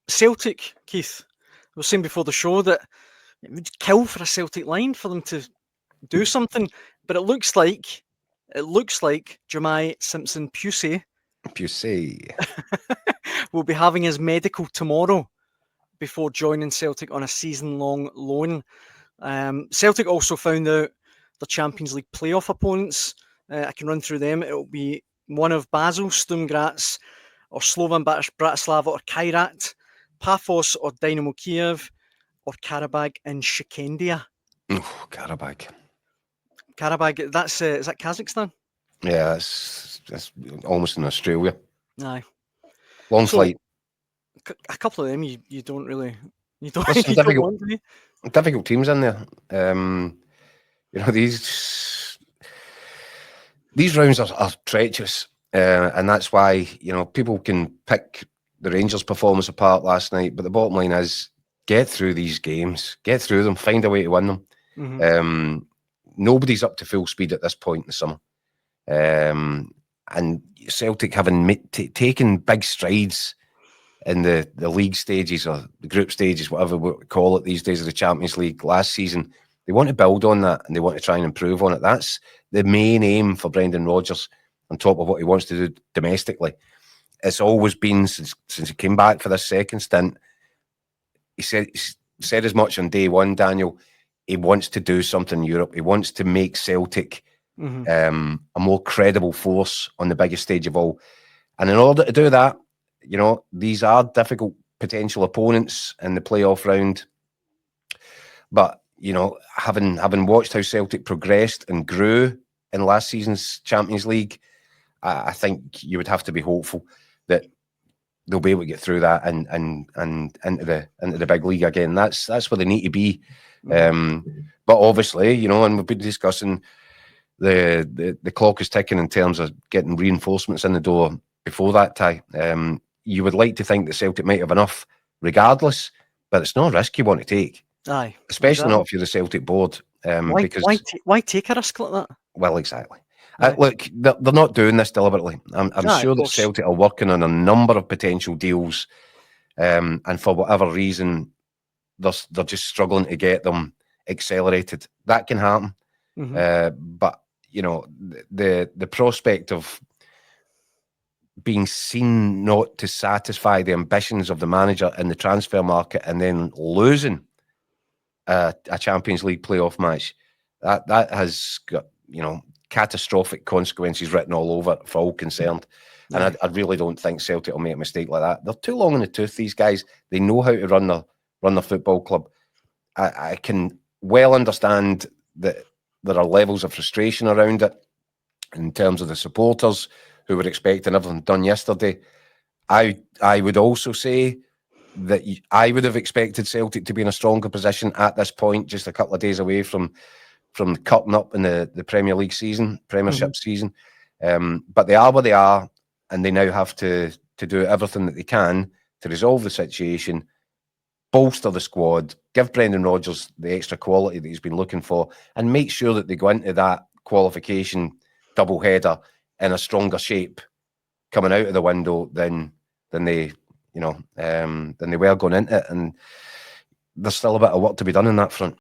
Celtic, Keith, I was saying before the show that it would kill for a Celtic line for them to do something, but it looks like Jemai Simpson-Pusey will be having his medical tomorrow before joining Celtic on a season-long loan. Celtic also found out the Champions League playoff opponents. I can run through them. It will be one of Basel, Sturm Graz, or Slovan Bratislava, or Kairat, Paphos or Dynamo Kiev, or Karabag and Shikendia. Oh, Karabag, that's is that Kazakhstan? Yeah, that's almost in Australia. Aye. Long flight. A couple of them you don't really don't Listen, don't want to. Difficult teams in there. These rounds are treacherous, and that's why people can pick the Rangers' performance apart last night. But the bottom line is, get through these games, get through them, find a way to win them. Mm-hmm. Nobody's up to full speed at this point in the summer, and Celtic having taken big strides in the league stages or the group stages, whatever we call it these days, of the Champions League last season. They want to build on that and they want to try and improve on it. That's the main aim for Brendan Rodgers, on top of what he wants to do domestically. It's always been since he came back for this second stint. He said as much on day one, Daniel. He wants to do something in Europe. He wants to make Celtic a more credible force on the biggest stage of all. And in order to do that, these are difficult potential opponents in the playoff round. But, having watched how Celtic progressed and grew in last season's Champions League, I think you would have to be hopeful that they'll be able to get through that and into the big league again. That's where they need to be. But obviously, and we've been discussing the clock is ticking in terms of getting reinforcements in the door before that time. You would like to think that Celtic might have enough regardless, but it's not a risk you want to take. Aye, especially not if you're the Celtic board. Why take a risk like that? Well, exactly. Look, they're not doing this deliberately. I'm sure that Celtic are working on a number of potential deals, and for whatever reason, they're just struggling to get them accelerated. That can happen. But the prospect of being seen not to satisfy the ambitions of the manager in the transfer market and then losing a Champions League playoff match, that has got catastrophic consequences written all over it for all concerned. And I really don't think Celtic will make a mistake like that. They're too long in the tooth, these guys. They know how to run their football club. I can well understand that there are levels of frustration around it in terms of the supporters who were expecting everything done yesterday. I would also say that I would have expected Celtic to be in a stronger position at this point, just a couple of days away from cutting up in the Premier League season, Premiership season. But they are where they are, and they now have to do everything that they can to resolve the situation, bolster the squad, give Brendan Rodgers the extra quality that he's been looking for, and make sure that they go into that qualification doubleheader in a stronger shape coming out of the window than they were going into it. And there's still a bit of work to be done in that front.